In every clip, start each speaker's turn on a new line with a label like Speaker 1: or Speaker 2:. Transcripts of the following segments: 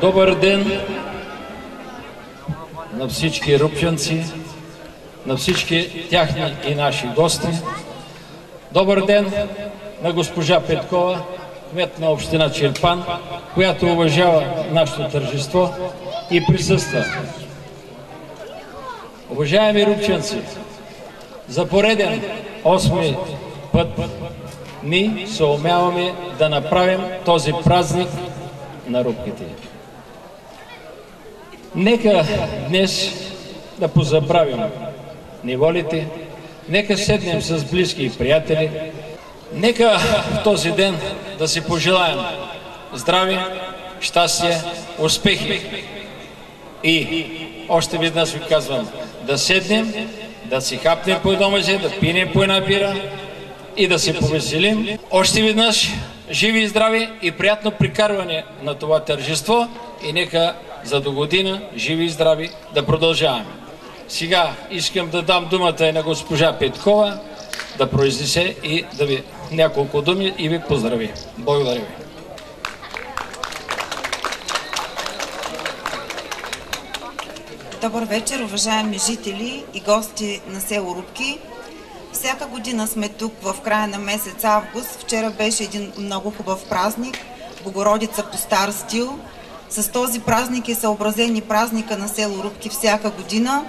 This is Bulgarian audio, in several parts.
Speaker 1: Добър ден на всички рупченци, на всички тяхни и наши гости. Добър ден на госпожа Петкова, кмет на община Чирпан, която уважава нашето тържество и присъства. Уважаеми рупченци, за пореден 8-ми път ние се умяваме да направим този празник на рупките. Нека днес да позабравим неволите, нека седнем с близки и приятели, нека в този ден да си пожелаем здраве, щастие, успехи. И още веднъж ви казвам, да седнем, да си хапнем по едно мъже, да пинем по една бира и да се повеселим. Още веднъж живи и здрави и приятно прикарване на това тържество и нека за до година живи и здрави да продължаваме. Сега искам да дам думата и на госпожа Петкова да произнесе и да ви няколко думи и ви поздрави. Благодаря ви.
Speaker 2: Добър вечер, уважаеми жители и гости на село Рупки. Всяка година сме тук в края на месец август. Вчера беше един много хубав празник, Богородица по стар стил. С този празник е съобразен и празника на село Рупки всяка година.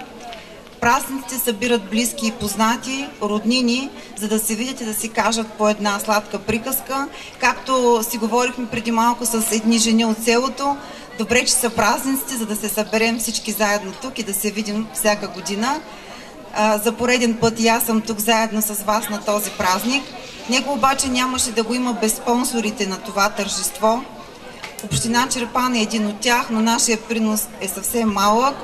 Speaker 2: Празниците събират близки и познати, роднини, за да се видят и да си кажат по една сладка приказка. Както си говорихме преди малко с едни жени от селото, добре, че са празниците, за да се съберем всички заедно тук и да се видим всяка година. За пореден път и аз съм тук заедно с вас на този празник. Него обаче нямаше да го има без спонсорите на това тържество. Община Чирпан е един от тях, но нашия принос е съвсем малък.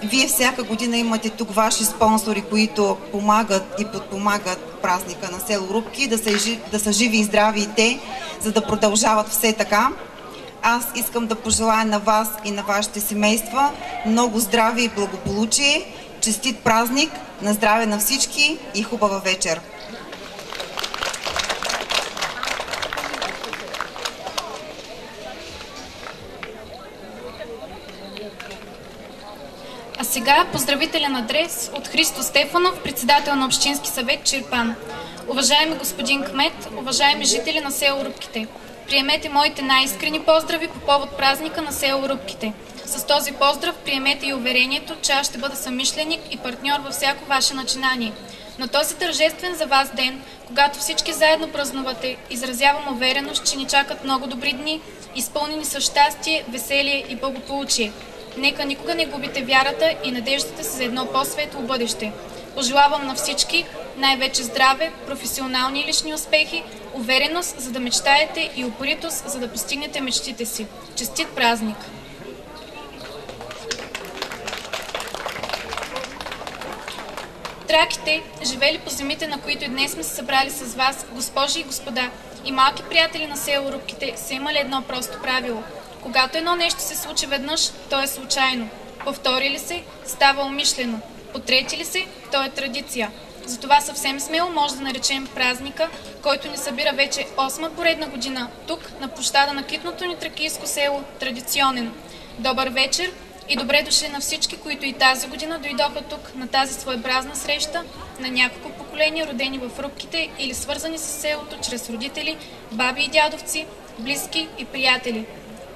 Speaker 2: Вие всяка година имате тук ваши спонсори, които помагат и подпомагат празника на село Рупки, да са живи и здрави и те, за да продължават все така. Аз искам да пожелая на вас и на вашите семейства много здраве и благополучие, честит празник, на здраве на всички и хубава вечер!
Speaker 3: А сега поздравителен адрес от Христо Стефанов, председател на Общински съвет Чирпан. Уважаеми господин кмет, уважаеми жители на село Рупките, приемете моите най-искрени поздрави по повод празника на село Рупките. С този поздрав приемете и уверението, че аз ще бъда съмишленик и партньор във всяко ваше начинание. На този тържествен за вас ден, когато всички заедно празнувате, изразявам увереност, че ни чакат много добри дни, изпълнени с щастие, веселие и благополучие. Нека никога не губите вярата и надеждата си за едно по-светло бъдеще. Пожелавам на всички най-вече здраве, професионални и лични успехи, увереност, за да мечтаете и упоритост, за да постигнете мечтите си. Честит празник! Траките, живели по земите, на които и днес сме се събрали с вас, госпожи и господа, и малки приятели на село Рупките, са имали едно просто правило. Когато едно нещо се случи веднъж, то е случайно. Повтори ли се, става умишлено. Потрети ли се, то е традиция. Затова съвсем смело може да наречем празника, който ни събира вече 8-ма поредна година, тук, на площада на китното ни тракийско село, традиционен. Добър вечер и добре дошли на всички, които и тази година дойдоха тук на тази своеобразна среща на няколко поколения, родени в Рупките или свързани с селото чрез родители, баби и дядовци, близки и приятели.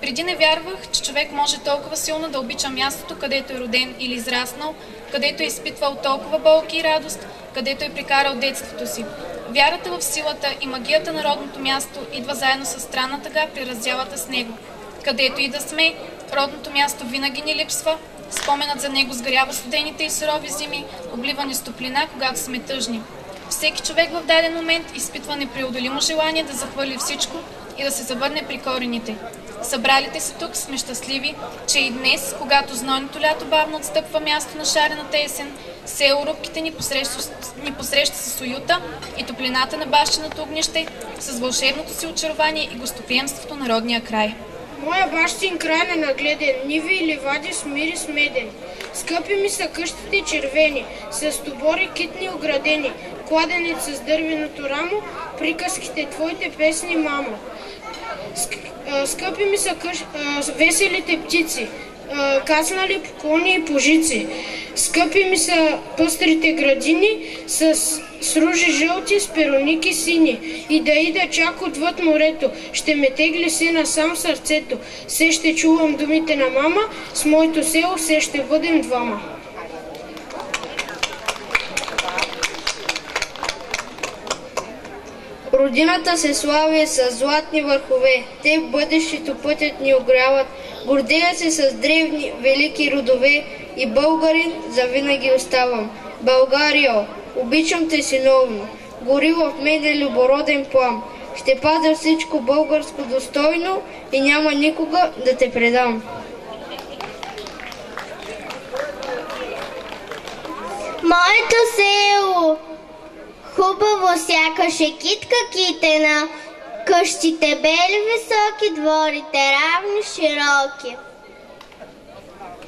Speaker 3: Преди не вярвах, че човек може толкова силно да обича мястото, където е роден или израснал, където е изпитвал толкова болки и радост, където е прекарал детството си. Вярата в силата и магията на родното място идва заедно с странна тъга при раздялата с него. Където и да сме, родното място винаги ни липсва, споменът за него сгрява студените и сурови зими, обливани с топлина, когато сме тъжни. Всеки човек в даден момент изпитва непреодолимо желание да захвърли всичко и да се завърне при корените. Събралите се тук сме щастливи, че и днес, когато знойното лято бавно отстъпва място на шарената есен, село Рупките ни посреща с уюта и топлината на бащиното огнище, с вълшебното си очарование и гостоприемството на родния край.
Speaker 4: Моя бащин край е нагледен, ниви и ливади с мирис меден. Скъпи ми са къщите червени, с тобори китни оградени, кладенец с дървеното рамо, приказките твоите песни, мамо. Скъпи ми са веселите птици, кацнали по клони и по жици. Скъпи ми са пъстрите градини с ружи жълти, с пероники сини. И да ида чак отвъд морето, ще ме тегли се насам сърцето. Се ще чувам думите на мама, с моето село се ще бъдем двама.
Speaker 5: Родината се слави с златни върхове, те в бъдещето пътят ни огряват. Гордея се с древни, велики родове и българин завинаги оставам. Българио, обичам те синовно, гори в мене любороден плам. Ще пазя всичко българско достойно и няма никога да те предам.
Speaker 6: Моето село хубаво сякаш е китка китена, къщите бели високи, дворите равни широки.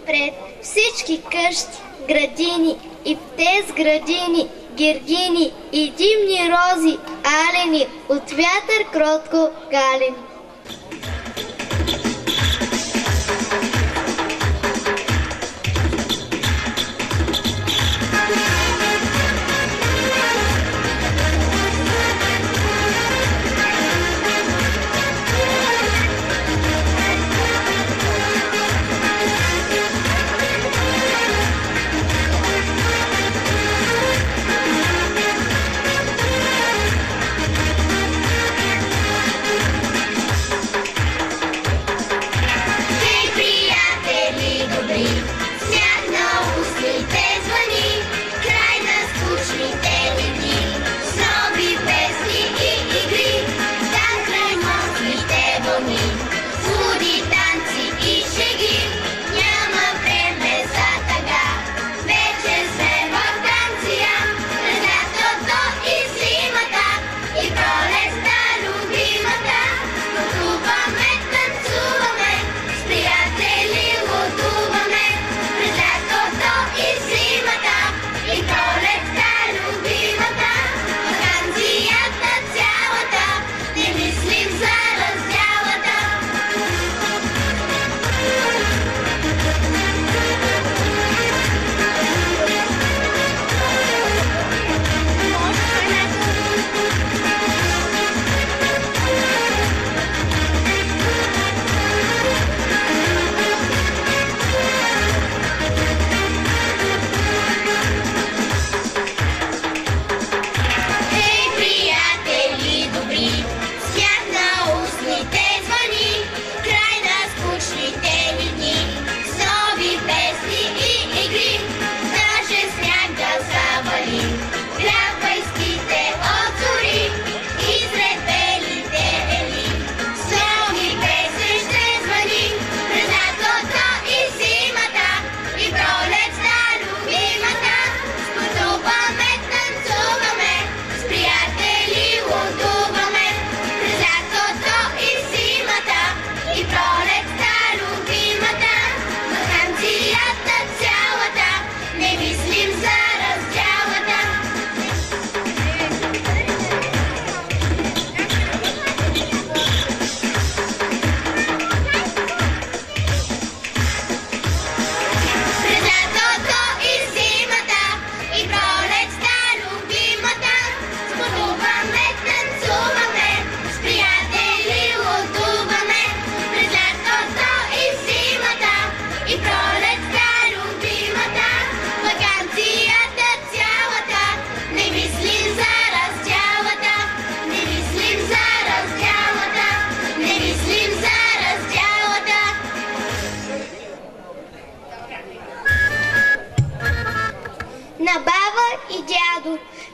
Speaker 6: Пред всички къщи, градини и птес градини, гергини и димни рози, алени, от вятър кротко галени.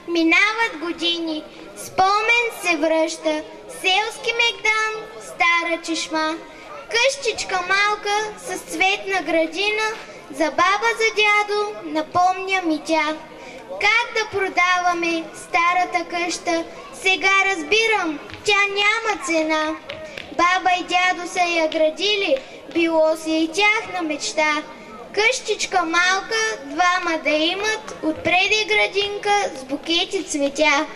Speaker 6: Минават години, спомен се връща, селски мегдан, стара чешма. Къщичка малка с цветна градина, за баба, за дядо напомня ми тя. Как да продаваме старата къща, сега разбирам, тя няма цена. Баба и дядо са я градили, било си и тяхна мечта. Къщичка малка, двама да имат, отпреди градинка с букети цветя.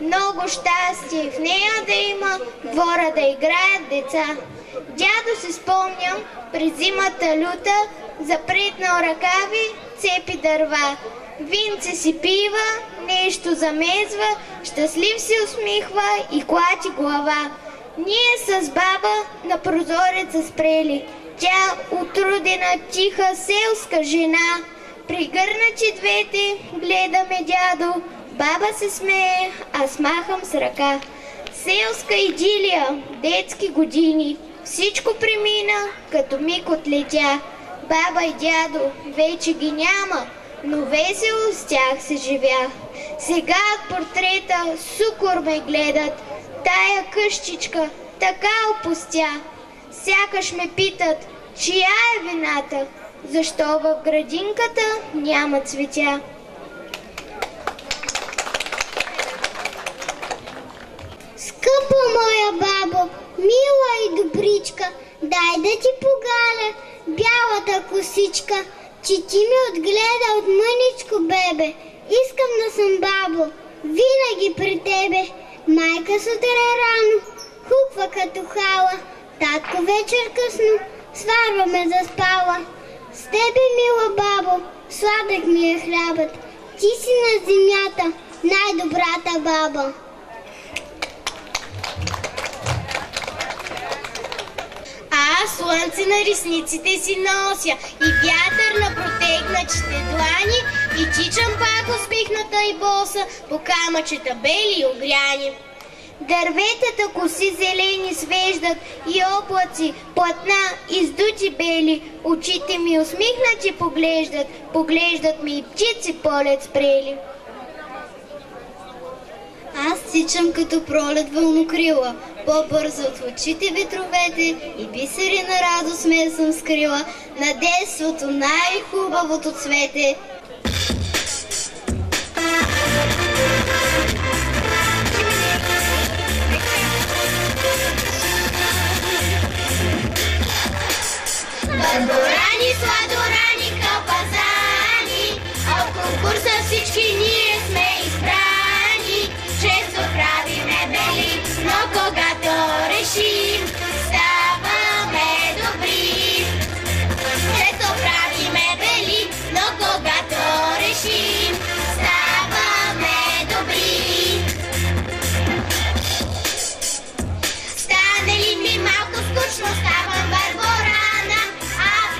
Speaker 6: Много щастие в нея да има, двора да играят деца. Дядо си спомням, през зимата люта, запретнал ръкави, цепи дърва. Винце си пива, нещо замезва, щастлив се усмихва и клати глава. Ние с баба на прозореца спрели. Тя отрудена, тиха, селска жена. Пригърнати двете, гледаме дядо. Баба се смее, аз махам с ръка. Селска идилия, детски години. Всичко премина, като миг отлетя. Баба и дядо вече ги няма, но весело с тях се живях. Сега от портрета сукор ме гледат. Тая къщичка така опустя. Сякаш ме питат, чия е вината, защо в градинката няма цветя.
Speaker 7: Скъпа моя бабо, мила и добричка, дай да ти погаля бялата косичка, че ти ме отгледа от мъничко бебе. Искам да съм бабо, винаги при тебе. Майка сутрин рано, хуква като хала, татко вечер късно, сварва ме заспала. С тебе, мила бабо, сладък ми е хлябът, ти си на земята най-добрата баба.
Speaker 6: Аз слънце на ресниците си нося и вятър на протегнатите длани и тичам пак усмихната и боса по камъчета бели и огряни. Дърветата коси зелени свеждат и облаци, платна издути бели, очите ми усмихнати поглеждат ми и птици полет спрели.
Speaker 7: Аз тичам като пролет вълнокрила, по-бързо от очите ветровете и бисери на радост ме съм скрила на детството най-хубавото цвете.
Speaker 6: Бърборани, сладорани, капазани, а в конкурса всички ние сме избрани. Често правиме бели, но когато решим, ставаме добри. Често правиме бели, но когато решим, ставаме добри. Стане ли ми малко скучно, ставам Барборана, а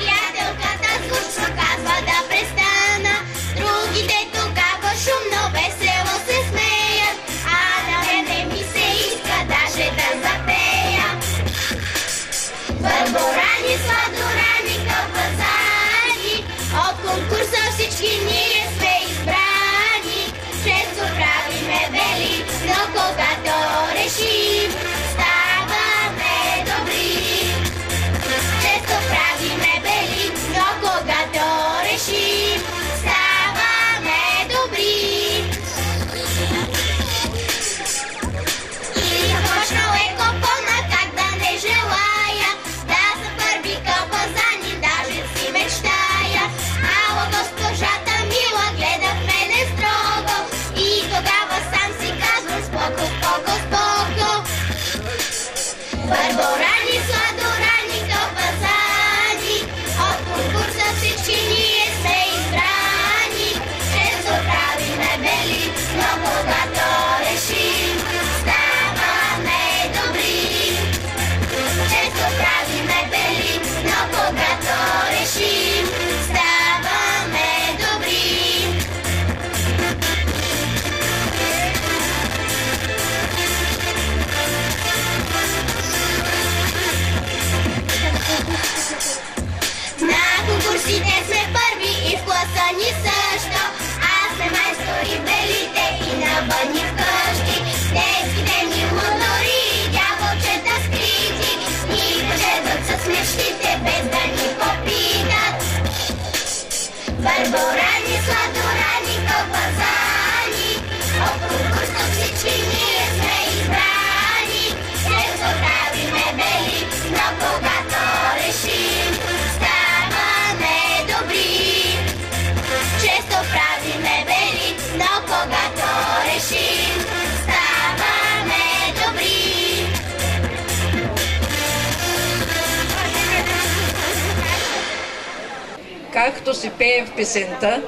Speaker 8: Както се пее в песента,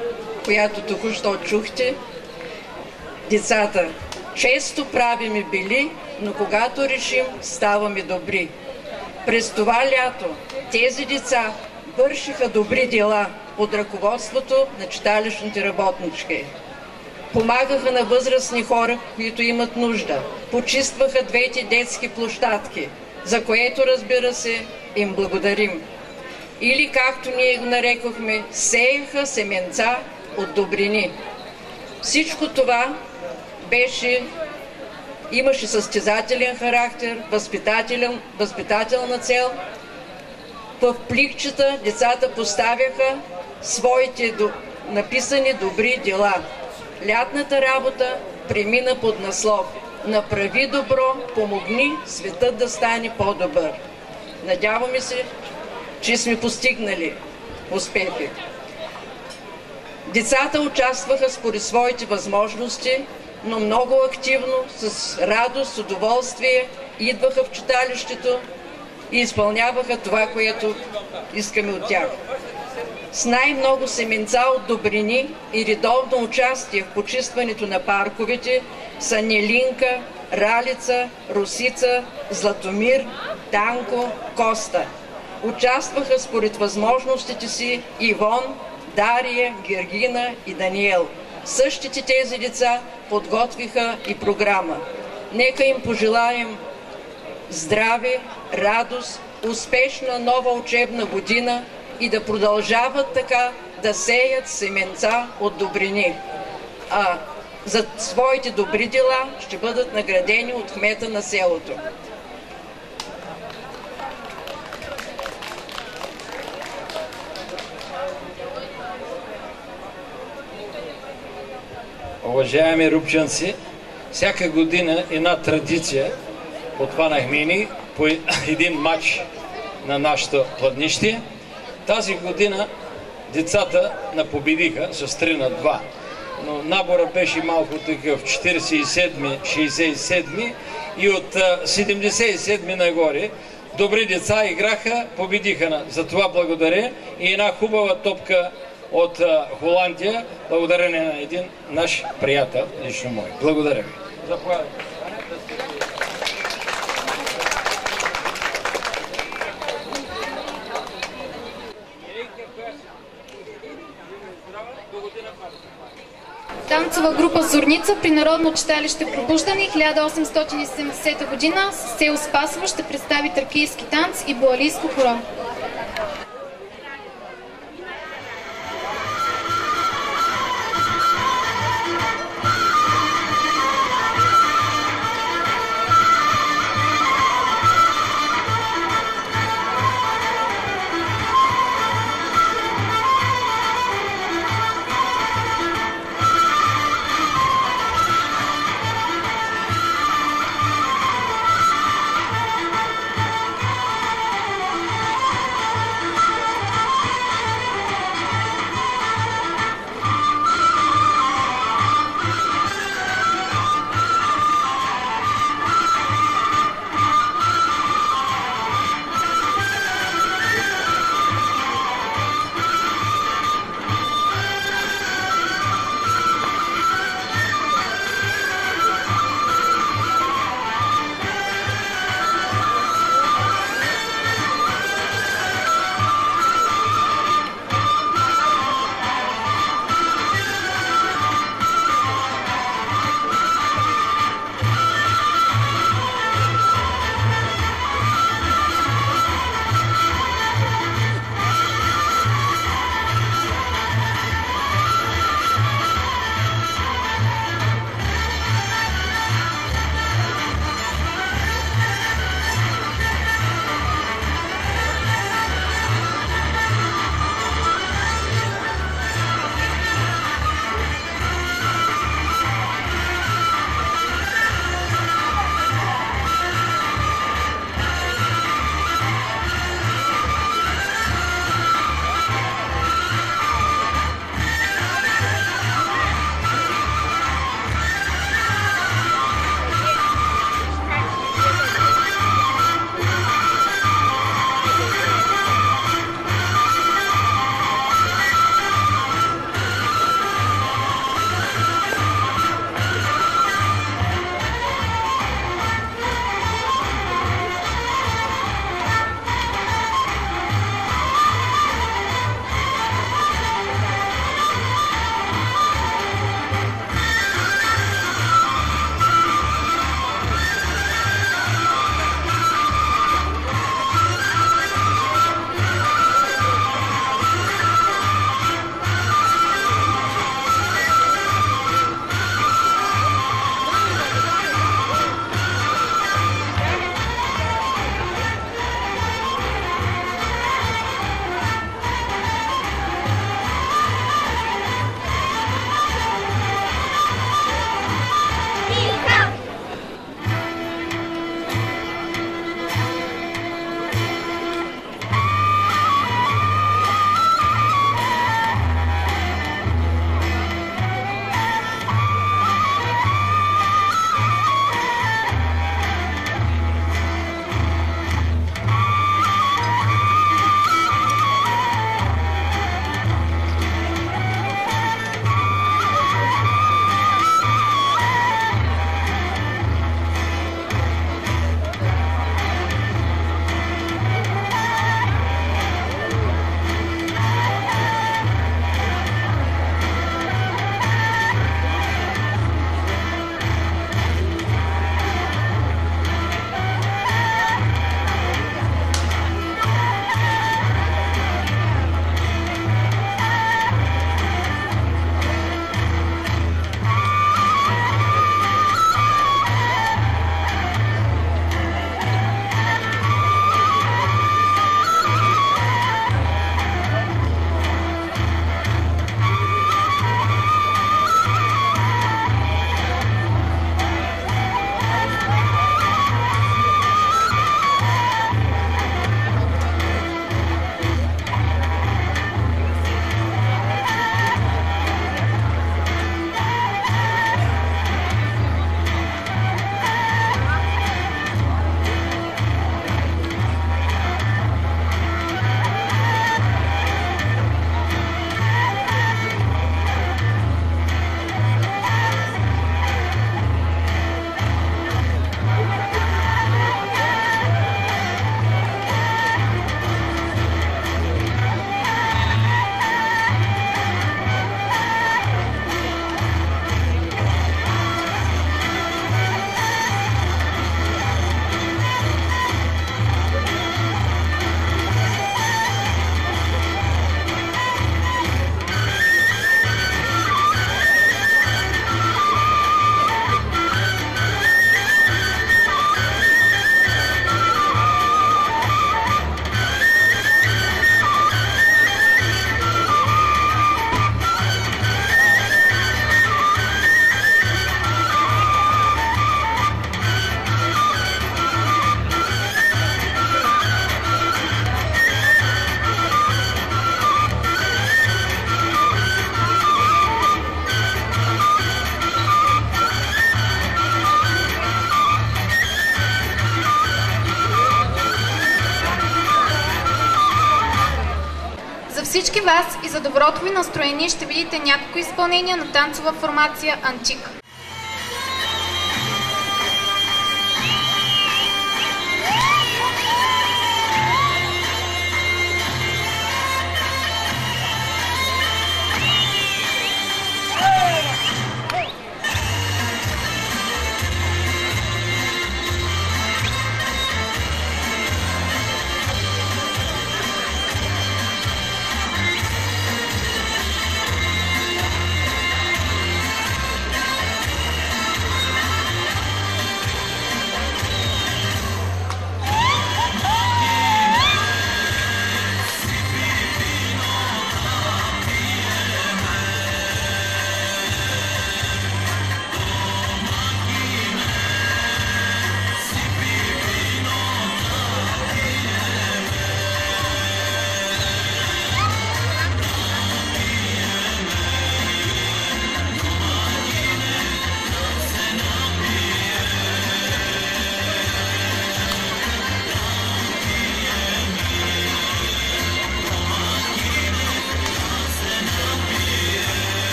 Speaker 8: която току-що чухте, децата често правиме били, но когато решим, ставаме добри. През това лято тези деца вършиха добри дела под ръководството на читалищните работнички. Помагаха на възрастни хора, които имат нужда. Почистваха двете детски площадки, за което, разбира се, им благодарим. Или, както ние го нарекохме, сеяха семенца от добрини. Всичко това имаше състезателен характер, възпитателна цел. В пликчета децата поставяха своите написани добри дела. Лятната работа премина под наслов: направи добро, помогни светът да стане по-добър. Надяваме се, че сме постигнали успехи. Децата участваха според своите възможности, но много активно, с радост, удоволствие идваха в читалището и изпълняваха това, което искаме от тях. С най-много семенца от добрини и редовно участие в почистването на парковете са Нелинка, Ралица, Русица, Златомир, Танко, Коста. Участваха според възможностите си Ивон, Дария, Георгина и Даниел. Същите тези деца подготвиха и програма. Нека им пожелаем здраве, радост, успешна нова учебна година и да продължават така да сеят семенца от добрини. А за своите добри дела ще бъдат наградени от кмета на селото.
Speaker 1: Уважаеми рупчанци, всяка година една традиция подхванахме и по един матч на нашето пладнище. Тази година децата напобедиха с 3-2, но набора беше малко такъв 47-ми, 67-ми и от 77-ми нагоре добри деца играха, победиха. За това благодаря и една хубава топка от Холандия, благодарение на един наш приятел, лично мой. Благодаря ви. Заповядайте.
Speaker 3: Танцова група Зорница при Народно читалище Пробуждане 1870 година с село Спасово ще представи тракийски танц и буалийско хоро. всички вас и за доброто ви настроение ще видите няколко изпълнения на танцова формация Антик.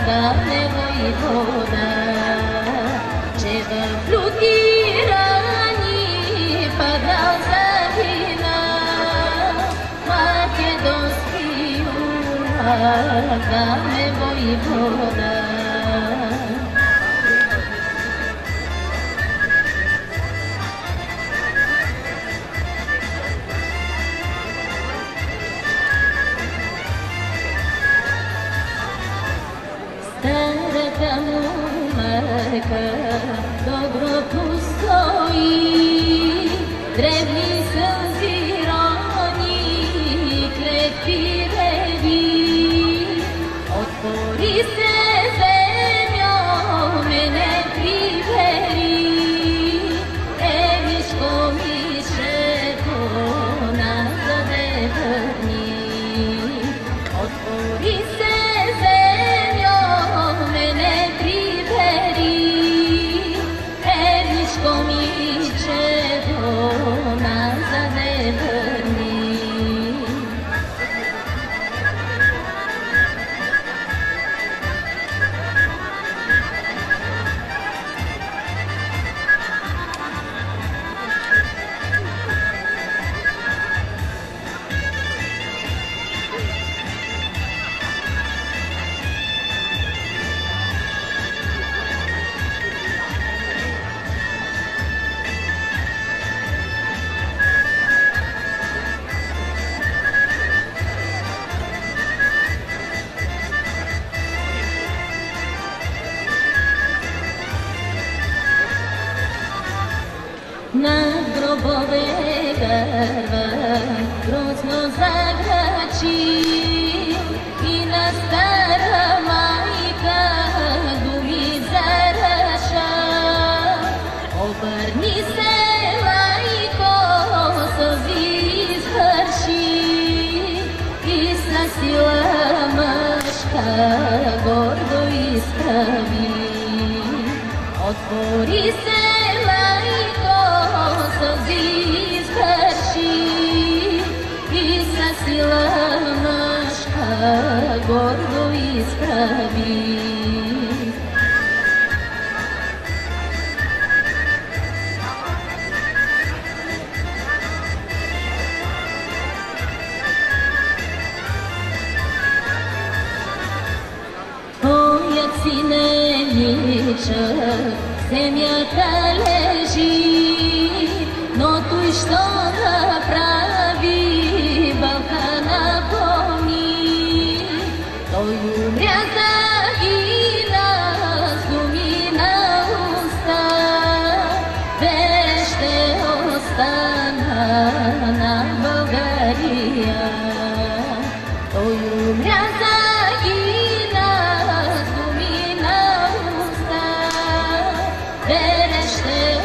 Speaker 9: Камево и вода, че в люти рани паднал загина македонски юнак, Камево и вода. Старата му марка добро постои, древни сълзи рони, клетви реви. Отвори се земя, мене прибери, вишко мишето назад върни. Отвори се мене прибери, вишко мичето назад върни. На гробове гърва грозно заграчи и на стара майка думи зараша. Обърни се, майко, сълзи изхърши и с сила мъжка гордо изправи. Отвори се, сълзи изхърши и със сила мъжка гордо изправи. Твоят синеничък земята лежи, но той що направи, Балкана помни. Той умря, загина с думи на уста, верен ще остана на България. Той умря, загина с думи на уста, верен ще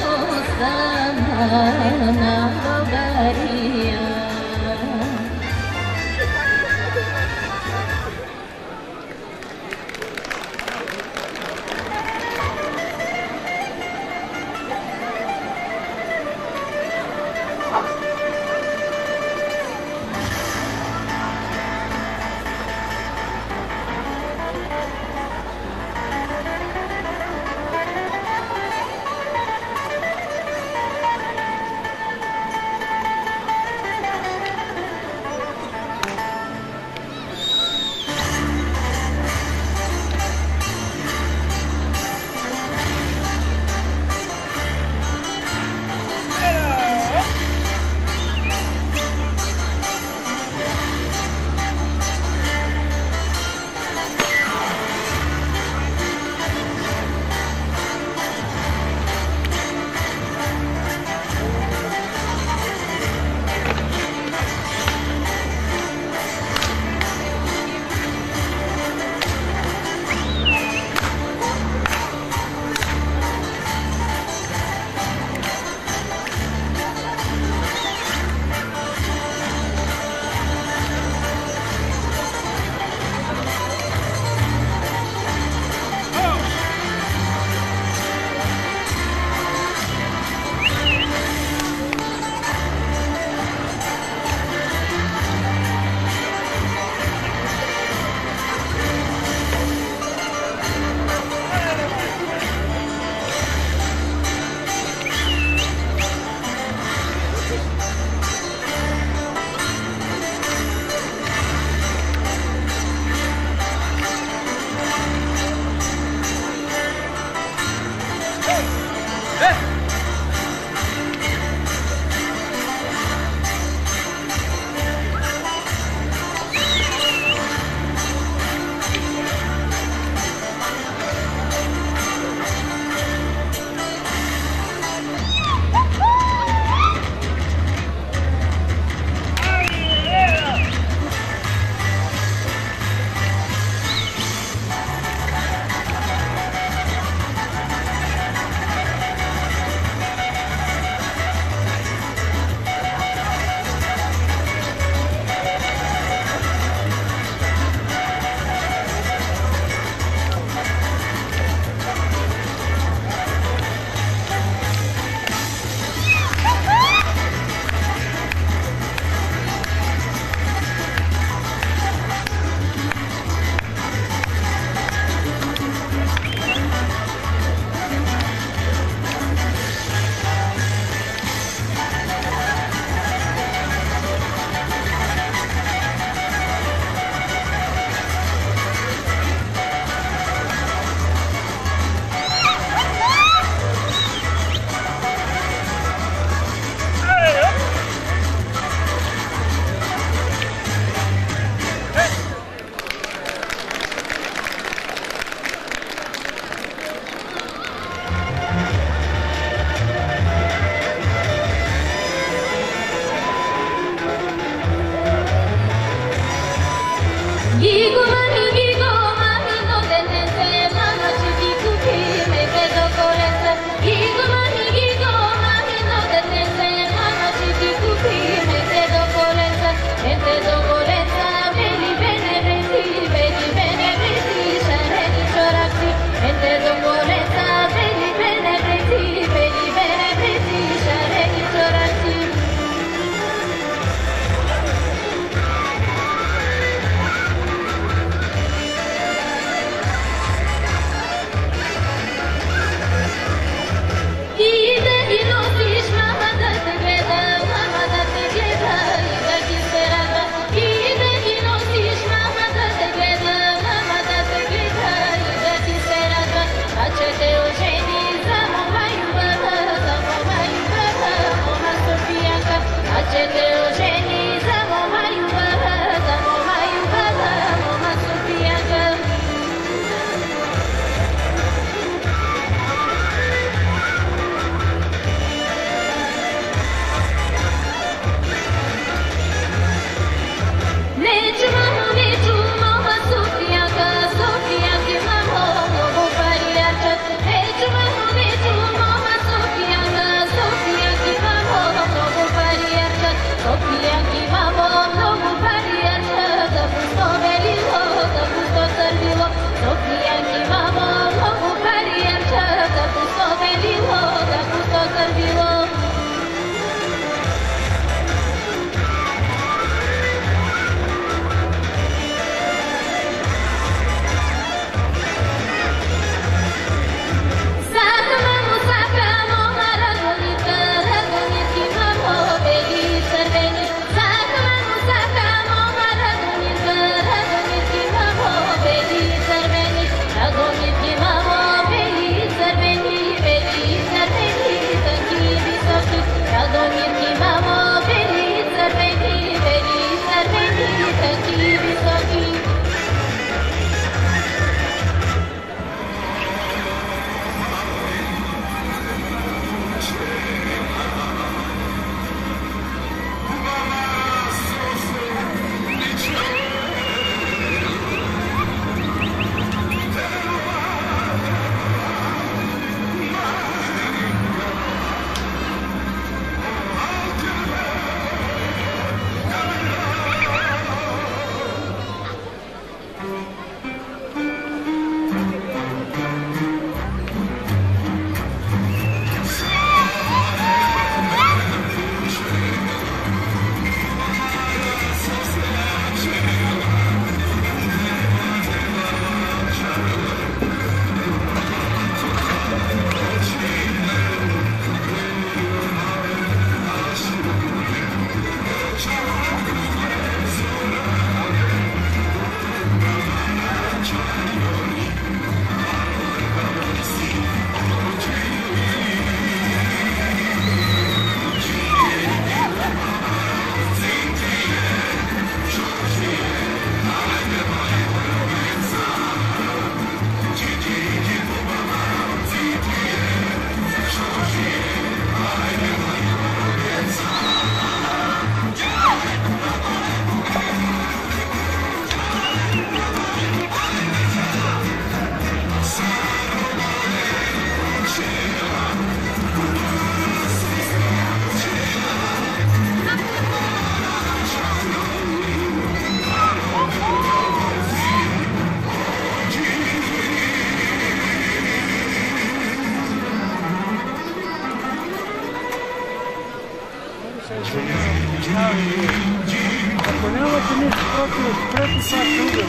Speaker 10: Ако нямате нищо против, спрете това чудо.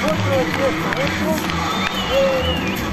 Speaker 10: Какво е това?